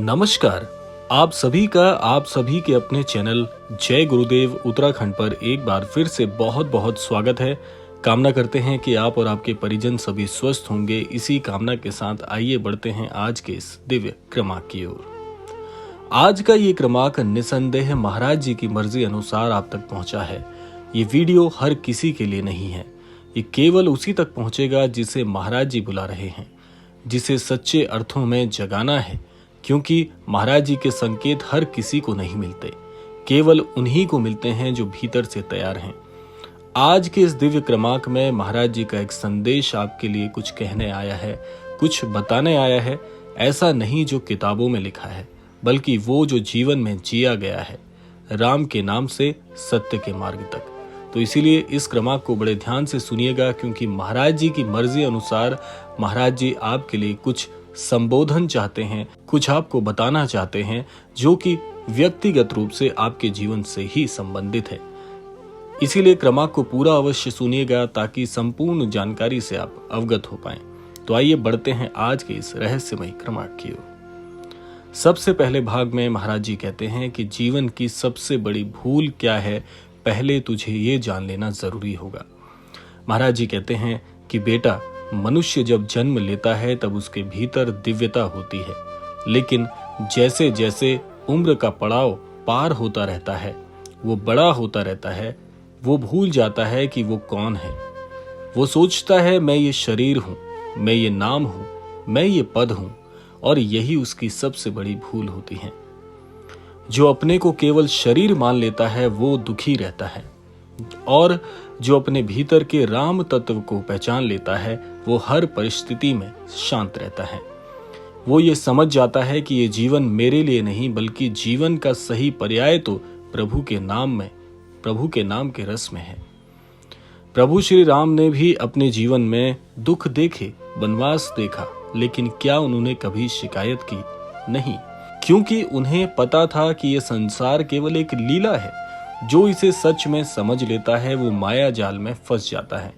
नमस्कार। आप सभी के अपने चैनल जय गुरुदेव उत्तराखंड पर एक बार फिर से बहुत बहुत स्वागत है। कामना करते हैं कि आप और आपके परिजन सभी स्वस्थ होंगे। इसी कामना के साथ आइए बढ़ते हैं आज के इस दिव्य क्रमांक की ओर। आज का ये क्रमांक निसंदेह महाराज जी की मर्जी अनुसार आप तक पहुंचा है। ये वीडियो हर किसी के लिए नहीं है, ये केवल उसी तक पहुंचेगा जिसे महाराज जी बुला रहे हैं, जिसे सच्चे अर्थों में जगाना है। क्योंकि महाराज जी के संकेत हर किसी को नहीं मिलते, केवल उन्हीं को मिलते हैं जो भीतर से तैयार हैं। आज के इस दिव्य क्रमांक में महाराज जी का एक संदेश आपके लिए कुछ कहने आया है, कुछ बताने आया है। ऐसा नहीं जो किताबों में लिखा है, बल्कि वो जो जीवन में जिया गया है, राम के नाम से सत्य के मार्ग तक। तो इसीलिए इस क्रमांक को बड़े ध्यान से सुनिएगा, क्योंकि महाराज जी की मर्जी अनुसार महाराज जी आपके लिए कुछ संबोधन चाहते हैं, कुछ आपको बताना चाहते हैं, जो कि व्यक्तिगत रूप से आपके जीवन से ही संबंधित है। इसीलिए क्रमांक को पूरा अवश्य सुनिएगा, ताकि संपूर्ण जानकारी से आप अवगत हो पाएं। तो आइए बढ़ते हैं आज के इस रहस्यमय क्रमांक की ओर। सबसे पहले भाग में महाराज जी कहते हैं कि जीवन की सबसे बड़ी भूल क्या है, पहले तुझे ये जान लेना जरूरी होगा। महाराज जी कहते हैं कि बेटा, मनुष्य जब जन्म लेता है तब उसके भीतर दिव्यता होती है, लेकिन जैसे जैसे उम्र का पड़ाव पार होता रहता है, वो बड़ा होता रहता है, वो भूल जाता है कि वो कौन है। वो सोचता है मैं ये शरीर हूं, मैं ये नाम हूं, मैं ये पद हूं, और यही उसकी सबसे बड़ी भूल होती है। जो अपने को केवल शरीर मान लेता है वो दुखी रहता है, और जो अपने भीतर के राम तत्व को पहचान लेता है वो हर परिस्थिति में शांत रहता है। वो ये समझ जाता है कि ये जीवन मेरे लिए नहीं, बल्कि जीवन का सही पर्याय तो प्रभु के नाम के रस में है। प्रभु श्री राम ने भी अपने जीवन में दुख देखे, वनवास देखा, लेकिन क्या उन्होंने कभी शिकायत की? नहीं, क्योंकि उन्हें पता था कि यह संसार केवल एक लीला है। जो इसे सच में समझ लेता है वो माया जाल में फंस जाता है।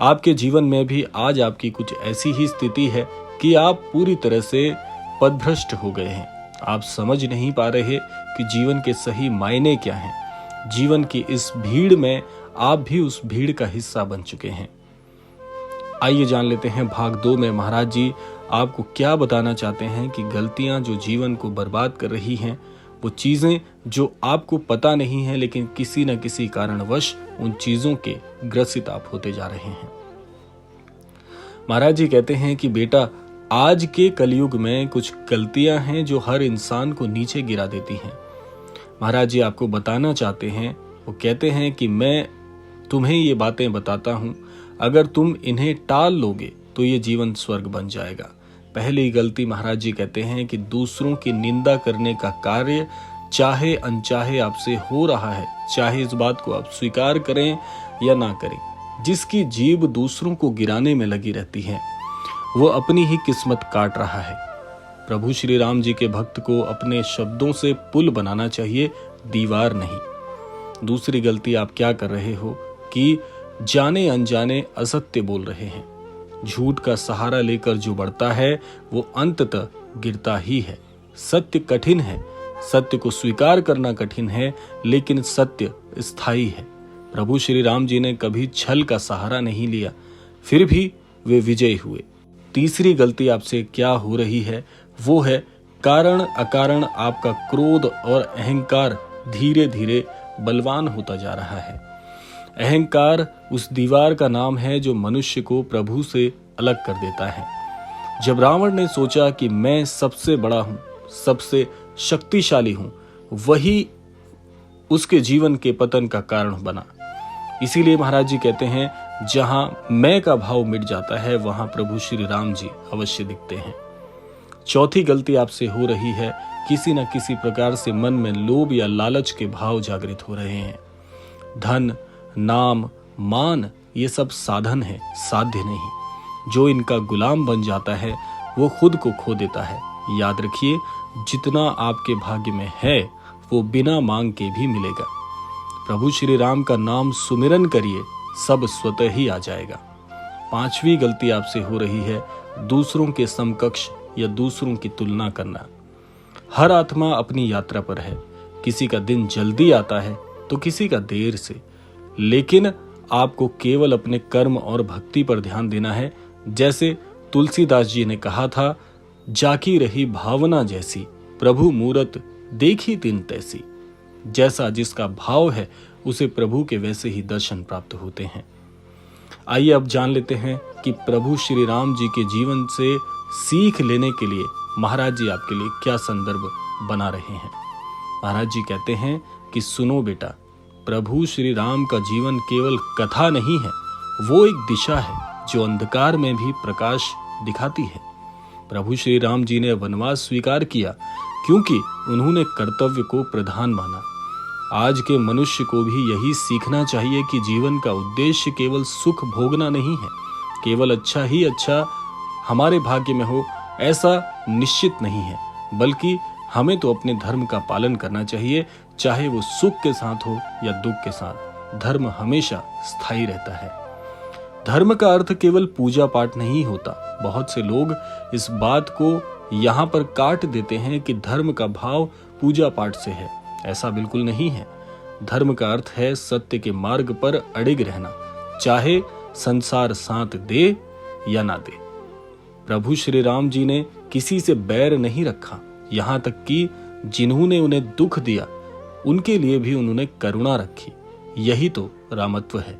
आपके जीवन में भी आज आपकी कुछ ऐसी ही स्थिति है कि आप पूरी तरह से पथभ्रष्ट हो गए हैं। आप समझ नहीं पा रहे कि जीवन के सही मायने क्या हैं। जीवन की इस भीड़ में आप भी उस भीड़ का हिस्सा बन चुके हैं। आइए जान लेते हैं भाग 2 में महाराज जी आपको क्या बताना चाहते हैं कि गलतियां जो जीवन को बर्बाद कर रही हैं, वो चीजें जो आपको पता नहीं है, लेकिन किसी न किसी कारणवश उन चीजों के ग्रसित आप होते जा रहे हैं। महाराज जी कहते हैं कि बेटा, आज के कलयुग में कुछ गलतियां हैं जो हर इंसान को नीचे गिरा देती हैं। महाराज जी आपको बताना चाहते हैं, वो कहते हैं कि मैं तुम्हें ये बातें बताता हूं, अगर तुम इन्हें टाल लोगे तो ये जीवन स्वर्ग बन जाएगा। पहली गलती महाराज जी कहते हैं कि दूसरों की निंदा करने का कार्य चाहे अनचाहे आपसे हो रहा है, चाहे इस बात को आप स्वीकार करें या ना करें। जिसकी जीभ दूसरों को गिराने में लगी रहती है, वो अपनी ही किस्मत काट रहा है। प्रभु श्री राम जी के भक्त को अपने शब्दों से पुल बनाना चाहिए, दीवार नहीं। दूसरी गलती आप क्या कर रहे हो कि जाने अनजाने असत्य बोल रहे हैं। झूठ का सहारा लेकर जो बढ़ता है वो अंततः गिरता ही है। सत्य कठिन है, सत्य को स्वीकार करना कठिन है, लेकिन सत्य स्थायी है। प्रभु श्री राम जी ने कभी छल का सहारा नहीं लिया, फिर भी वे विजयी हुए। तीसरी गलती आपसे क्या हो रही है, वो है कारण अकारण आपका क्रोध और अहंकार धीरे धीरे बलवान होता जा रहा है। अहंकार उस दीवार का नाम है जो मनुष्य को प्रभु से अलग कर देता है। जब रावण ने सोचा कि मैं सबसे बड़ा हूं, सबसे शक्तिशाली हूं, वही उसके जीवन के पतन का कारण बना। इसीलिए महाराज जी कहते हैं, जहां मैं का भाव मिट जाता है वहां प्रभु श्री राम जी अवश्य दिखते हैं। चौथी गलती आपसे हो रही है, किसी न किसी प्रकार से मन में लोभ या लालच के भाव जागृत हो रहे हैं। धन, नाम, मान ये सब साधन है, साध्य नहीं। जो इनका गुलाम बन जाता है वो खुद को खो देता है। याद रखिए, जितना आपके भाग्य में है वो बिना मांग के भी मिलेगा। प्रभु श्री राम का नाम सुमिरन करिए, सब स्वतः ही आ जाएगा। पांचवी गलती आपसे हो रही है, दूसरों के समकक्ष या दूसरों की तुलना करना। हर आत्मा अपनी यात्रा पर है। किसी का दिन जल्दी आता है तो किसी का देर से, लेकिन आपको केवल अपने कर्म और भक्ति पर ध्यान देना है। जैसे तुलसीदास जी ने कहा था, जाकी रही भावना जैसी, प्रभु मूरत देखी तिन तैसी। जैसा जिसका भाव है उसे प्रभु के वैसे ही दर्शन प्राप्त होते हैं। आइए अब जान लेते हैं कि प्रभु श्री राम जी के जीवन से सीख लेने के लिए महाराज जी आपके लिए क्या संदर्भ बना रहे हैं। महाराज जी कहते हैं कि सुनो बेटा, प्रभु श्री राम का जीवन केवल कथा नहीं है, वो एक दिशा है जो अंधकार में भी प्रकाश दिखाती है। प्रभु श्री राम जी ने वनवास स्वीकार किया क्योंकि उन्होंने कर्तव्य को प्रधान माना। आज के मनुष्य को भी यही सीखना चाहिए कि जीवन का उद्देश्य केवल सुख भोगना नहीं है। केवल अच्छा ही अच्छा हमारे भाग्य में हो ऐसा निश्चित नहीं है, बल्कि हमें तो अपने धर्म का पालन करना चाहिए, चाहे वो सुख के साथ हो या दुख के साथ। धर्म हमेशा स्थायी रहता है। धर्म का अर्थ केवल पूजा पाठ नहीं होता। बहुत से लोग इस बात को यहाँ पर काट देते हैं कि धर्म का भाव पूजा पाठ से है। ऐसा बिल्कुल नहीं है। धर्म का अर्थ है सत्य के मार्ग पर अड़िग रहना, चाहे संसार साथ दे या ना दे। प्रभु श्री राम जी ने किसी से बैर नहीं रखा, यहाँ तक कि जिन्होंने उन्हें दुख दिया उनके लिए भी उन्होंने करुणा रखी। यही तो रामत्व है।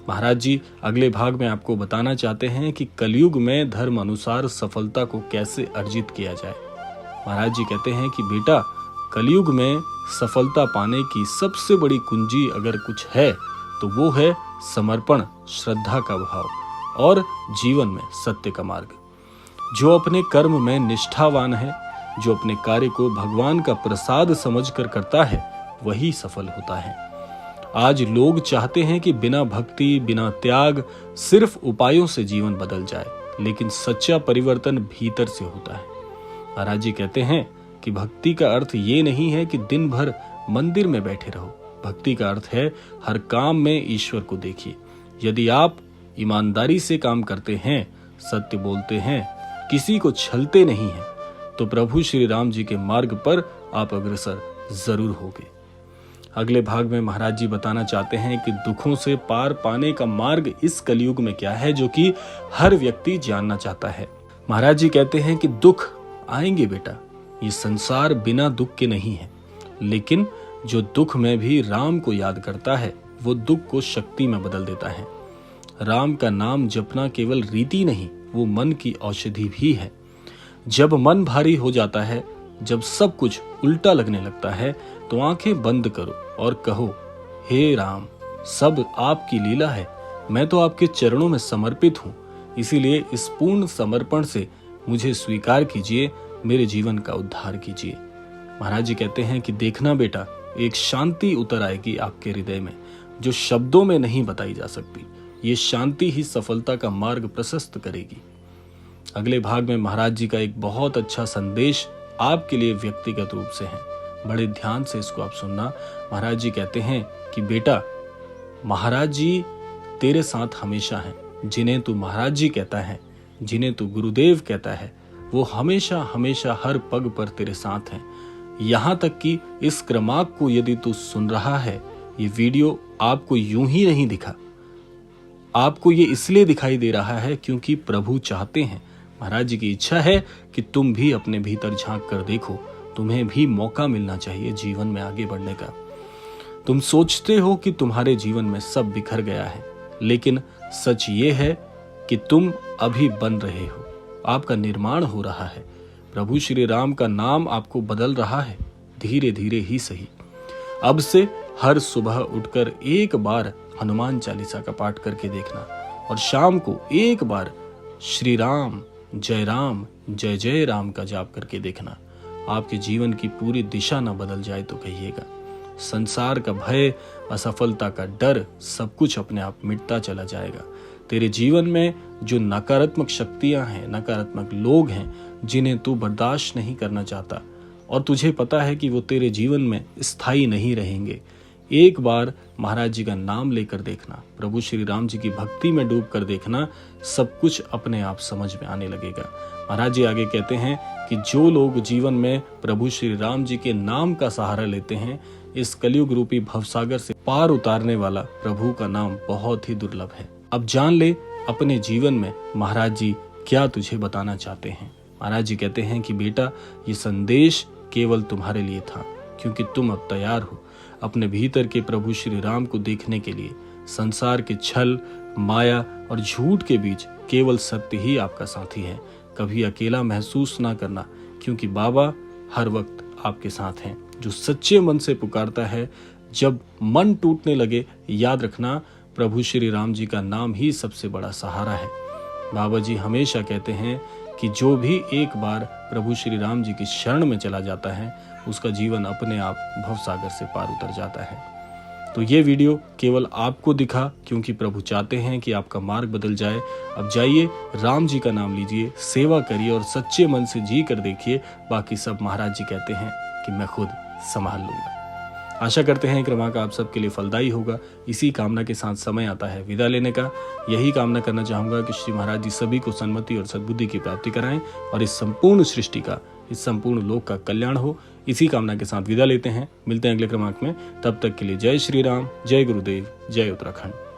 महाराज जी अगले भाग में आपको बताना चाहते हैं कि कलयुग में धर्म अनुसार सफलता को कैसे अर्जित किया जाए। महाराज जी कहते हैं कि बेटा, कलयुग में सफलता पाने की सबसे बड़ी कुंजी अगर कुछ है तो वो है समर्पण, श्रद्धा का भाव और जीवन में सत्य का मार्ग। जो अपने कर्म में निष्ठावान है, जो अपने कार्य को भगवान का प्रसाद समझकर करता है, वही सफल होता है। आज लोग चाहते हैं कि बिना भक्ति, बिना त्याग, सिर्फ उपायों से जीवन बदल जाए, लेकिन सच्चा परिवर्तन भीतर से होता है। महाराज जी कहते हैं कि भक्ति का अर्थ ये नहीं है कि दिन भर मंदिर में बैठे रहो। भक्ति का अर्थ है हर काम में ईश्वर को देखिए। यदि आप ईमानदारी से काम करते हैं, सत्य बोलते हैं, किसी को छलते नहीं हैं, तो प्रभु श्री राम जी के मार्ग पर आप अग्रसर जरूर होगे। अगले भाग में महाराज जी बताना चाहते हैं कि दुखों से पार पाने का मार्ग इस कलयुग में क्या है, जो कि हर व्यक्ति जानना चाहता है। महाराज जी कहते हैं कि दुख आएंगे बेटा, ये संसार बिना दुख के नहीं है, लेकिन जो दुख में भी राम को याद करता है वो दुख को शक्ति में बदल देता है। राम का नाम जपना केवल रीति नहीं, वो मन की औषधि भी है। जब मन भारी हो जाता है, जब सब कुछ उल्टा लगने लगता है, तो आंखें बंद करो और कहो, हे राम, सब आपकी लीला है, मैं तो आपके चरणों में समर्पित हूँ। इसीलिए इस पूर्ण समर्पण से मुझे स्वीकार कीजिए, मेरे जीवन का उद्धार कीजिए। महाराज जी कहते हैं कि देखना बेटा, एक शांति उतर आएगी आपके हृदय में, जो शब्दों में नहीं बताई जा सकती। ये शांति ही सफलता का मार्ग प्रशस्त करेगी। अगले भाग में महाराज जी का एक बहुत अच्छा संदेश आपके लिए व्यक्तिगत रूप से है। बड़े ध्यान से इसको आप सुनना। महाराज जी कहते हैं कि बेटा, महाराज जी तेरे साथ हमेशा हैं। जिन्हें तू महाराज जी कहता है, जिन्हें तू गुरुदेव कहता है, वो हमेशा हमेशा हर पग पर तेरे साथ हैं। यहाँ तक कि इस क्रमांक को यदि तू सुन रहा है, ये वीडियो आपको यूं ही नहीं दिखा, आपको ये इसलिए दिखाई दे रहा है क्योंकि प्रभु चाहते हैं, महाराज जी की इच्छा है कि तुम भी अपने भीतर झांक कर देखो। तुम्हें भी मौका मिलना चाहिए जीवन में आगे बढ़ने का। तुम सोचते हो कि तुम्हारे जीवन में सब बिखर गया है, लेकिन सच ये है कि तुम अभी बन रहे हो, आपका निर्माण हो रहा है। प्रभु श्री राम का नाम आपको बदल रहा है, धीरे धीरे ही सही। अब से हर सुबह उठकर एक बार हनुमान चालीसा का पाठ करके देखना और शाम को एक बार श्री राम जय जय राम का जाप करके देखना। आपके जीवन की पूरी दिशा न बदल जाए तो कहिएगा। संसार का भय, असफलता का डर, सब कुछ अपने आप मिटता चला जाएगा। तेरे जीवन में जो नकारात्मक शक्तियां हैं, नकारात्मक लोग हैं, जिन्हें तू बर्दाश्त नहीं करना चाहता और तुझे पता है कि वो तेरे जीवन में स्थायी नहीं रहेंगे, एक बार महाराज जी का नाम लेकर देखना, प्रभु श्री राम जी की भक्ति में डूब कर देखना, सब कुछ अपने आप समझ में आने लगेगा। महाराज जी आगे कहते हैं कि जो लोग जीवन में प्रभु श्री राम जी के नाम का सहारा लेते हैं, इस कलयुग रूपी भवसागर से पार उतारने वाला प्रभु का नाम बहुत ही दुर्लभ है। अब जान ले अपने जीवन में महाराज जी क्या तुझे बताना चाहते हैं। महाराज जी कहते हैं कि बेटा, ये संदेश केवल तुम्हारे लिए था, क्योंकि तुम अब तैयार हो अपने भीतर के प्रभु श्री राम को देखने के लिए। संसार के छल, माया और झूठ के बीच केवल सत्य ही आपका साथी है। कभी अकेला महसूस ना करना, क्योंकि बाबा हर वक्त आपके साथ हैं। जो सच्चे मन से पुकारता है, जब मन टूटने लगे, याद रखना प्रभु श्री राम जी का नाम ही सबसे बड़ा सहारा है। बाबा जी हमेशा कहते हैं कि जो भी एक बार प्रभु श्री राम जी की शरण में चला जाता है, उसका जीवन अपने आप भवसागर से पार उतर जाता है। तो ये वीडियो केवल आपको दिखा क्योंकि प्रभु चाहते हैं कि आपका मार्ग बदल जाए। अब जाइए, राम जी का नाम लीजिए, सेवा करिए और सच्चे मन से जी कर देखिए। बाकी सब महाराज जी कहते हैं कि मैं खुद संभाल लूंगा। आशा करते हैं कि क्रमांक आप सबके लिए फलदायी होगा। इसी कामना के साथ समय आता है विदा लेने का। यही कामना करना चाहूंगा कि श्री महाराज जी सभी को सन्मति और सद्बुद्धि की प्राप्ति कराएं और इस संपूर्ण सृष्टि का, इस संपूर्ण लोक का कल्याण हो। इसी कामना के साथ विदा लेते हैं। मिलते हैं अगले क्रमांक में। तब तक के लिए जय श्री राम, जय गुरुदेव, जय उत्तराखंड।